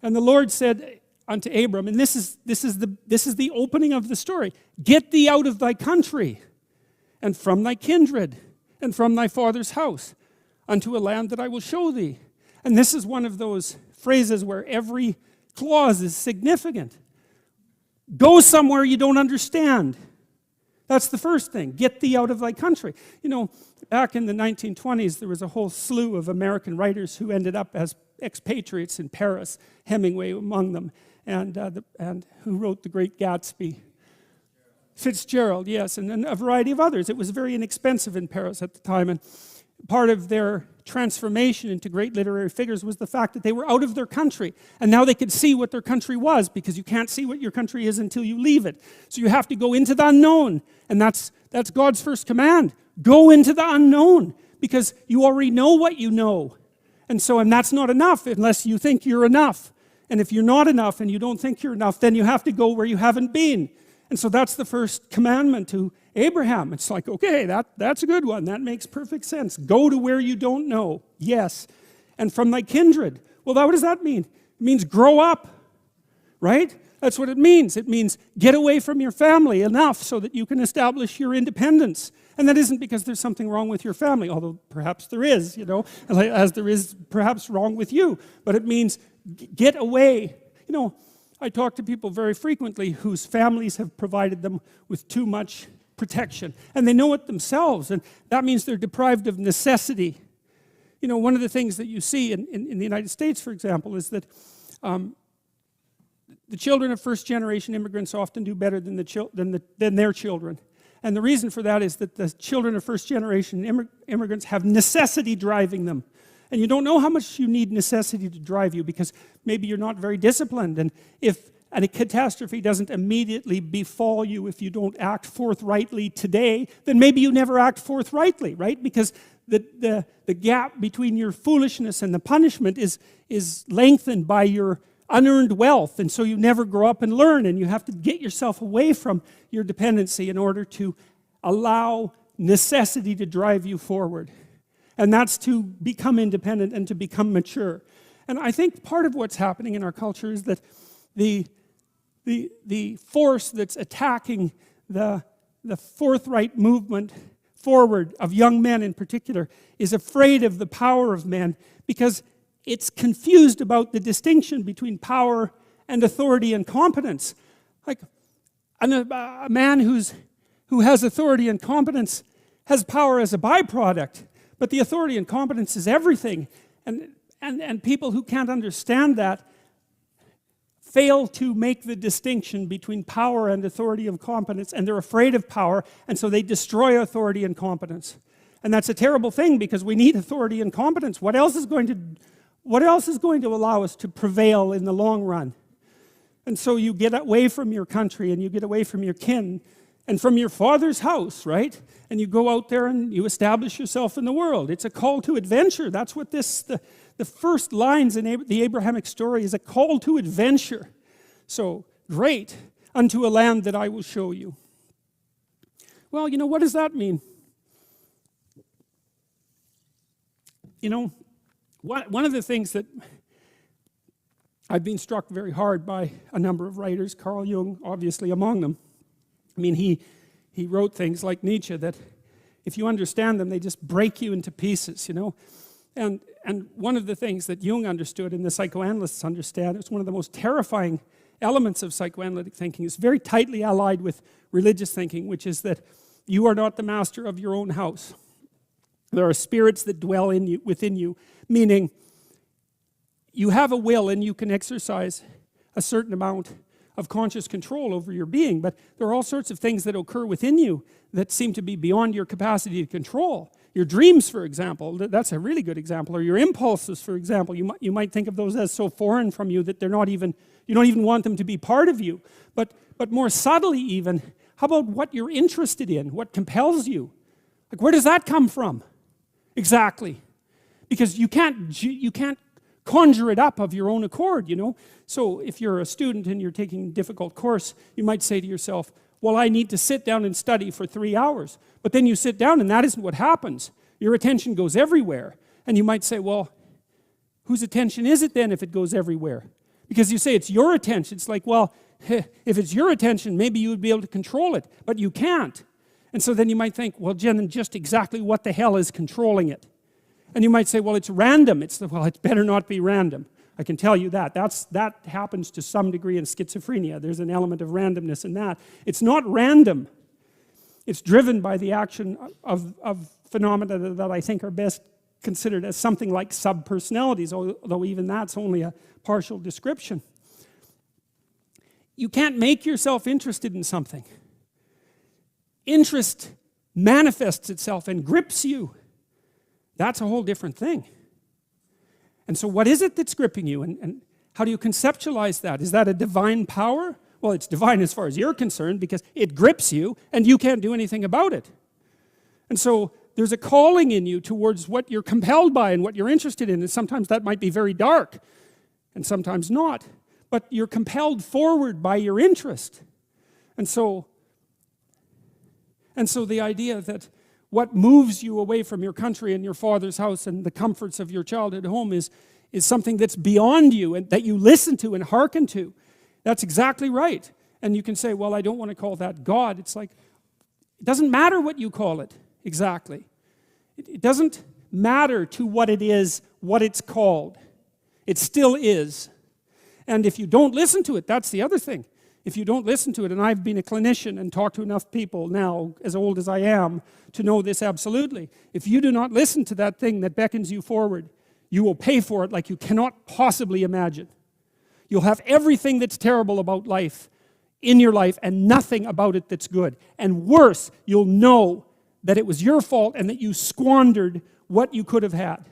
And the Lord said unto Abram, and this is the opening of the story, get thee out of thy country, and from thy kindred, and from thy father's house, unto a land that I will show thee. And this is one of those phrases where every clause is significant. Go somewhere you don't understand. That's the first thing. Get thee out of thy country. You know, back in the 1920s, there was a whole slew of American writers who ended up as expatriates in Paris, Hemingway among them, and who wrote The Great Gatsby. Fitzgerald, yes, and then a variety of others. It was very inexpensive in Paris at the time, and part of their transformation into great literary figures was the fact that they were out of their country, and now they could see what their country was, because you can't see what your country is until you leave it. So you have to go into the unknown, and that's God's first command. Go into the unknown, because you already know what you know. And that's not enough unless you think you're enough. And if you're not enough and you don't think you're enough, then you have to go where you haven't been. And so that's the first commandment to Abraham. It's like, okay, that's a good one. That makes perfect sense. Go to where you don't know. Yes. And from thy kindred. Well, what does that mean? It means grow up, right? That's what it means. It means get away from your family enough so that you can establish your independence. And that isn't because there's something wrong with your family, although perhaps there is, you know, as there is perhaps wrong with you. But it means get away. You know, I talk to people very frequently whose families have provided them with too much protection. And they know it themselves, and that means they're deprived of necessity. You know, one of the things that you see in the United States, for example, is that the children of first-generation immigrants often do better than their children. And the reason for that is that the children of first-generation immigrants have necessity driving them. And you don't know how much you need necessity to drive you, because maybe you're not very disciplined. And if a catastrophe doesn't immediately befall you if you don't act forthrightly today, then maybe you never act forthrightly, right? Because the gap between your foolishness and the punishment is lengthened by your unearned wealth, and so you never grow up and learn, and you have to get yourself away from your dependency in order to allow necessity to drive you forward. And that's to become independent and to become mature. And I think part of what's happening in our culture is that the force that's attacking the forthright movement forward of young men in particular is afraid of the power of men, because it's confused about the distinction between power and authority and competence. Like a man who has authority and competence has power as a byproduct, but the authority and competence is everything. And people who can't understand that fail to make the distinction between power and authority and competence, and they're afraid of power, and so they destroy authority and competence. And that's a terrible thing, because we need authority and competence. What else is going to allow us to prevail in the long run? And so you get away from your country, and you get away from your kin, and from your father's house, right? And you go out there and you establish yourself in the world. It's a call to adventure. That's what the first lines in the Abrahamic story is, a call to adventure. So, great, unto a land that I will show you. Well, you know, what does that mean? You know, one of the things that I've been struck very hard by a number of writers, Carl Jung obviously among them. I mean, he wrote things like Nietzsche that if you understand them, they just break you into pieces, you know. And one of the things that Jung understood and the psychoanalysts understand, it's one of the most terrifying elements of psychoanalytic thinking, is very tightly allied with religious thinking, which is that you are not the master of your own house. There are spirits that dwell within you, meaning you have a will and you can exercise a certain amount of conscious control over your being, but there are all sorts of things that occur within you that seem to be beyond your capacity to control. Your dreams, for example, that's a really good example, or your impulses, for example. You might think of those as so foreign from you that you don't even want them to be part of you. But more subtly even, how about what you're interested in, what compels you? Like, where does that come from? Exactly. Because you can't conjure it up of your own accord, you know. So if you're a student and you're taking a difficult course, you might say to yourself, well, I need to sit down and study for 3 hours. But then you sit down and that isn't what happens. Your attention goes everywhere. And you might say, well, whose attention is it then if it goes everywhere? Because you say it's your attention. It's like, well, if it's your attention, maybe you would be able to control it, but you can't. And so then you might think, well, Jen, just exactly what the hell is controlling it? And you might say, well, it's random. Well, it better not be random. I can tell you that. That happens to some degree in schizophrenia. There's an element of randomness in that. It's not random. It's driven by the action of phenomena that I think are best considered as something like subpersonalities, although even that's only a partial description. You can't make yourself interested in something. Interest manifests itself and grips you. That's a whole different thing. And so what is it that's gripping you? And how do you conceptualize that? Is that a divine power? Well, it's divine as far as you're concerned because it grips you and you can't do anything about it. And so there's a calling in you towards what you're compelled by and what you're interested in. And sometimes that might be very dark and sometimes not. But you're compelled forward by your interest. And so the idea that what moves you away from your country and your father's house and the comforts of your childhood home is something that's beyond you and that you listen to and hearken to. That's exactly right. And you can say, well, I don't want to call that God. It's like, it doesn't matter what you call it exactly. It doesn't matter to what it is, what it's called. It still is. And if you don't listen to it, that's the other thing. If you don't listen to it, and I've been a clinician and talked to enough people now, as old as I am, to know this absolutely. If you do not listen to that thing that beckons you forward, you will pay for it like you cannot possibly imagine. You'll have everything that's terrible about life in your life and nothing about it that's good. And worse, you'll know that it was your fault and that you squandered what you could have had.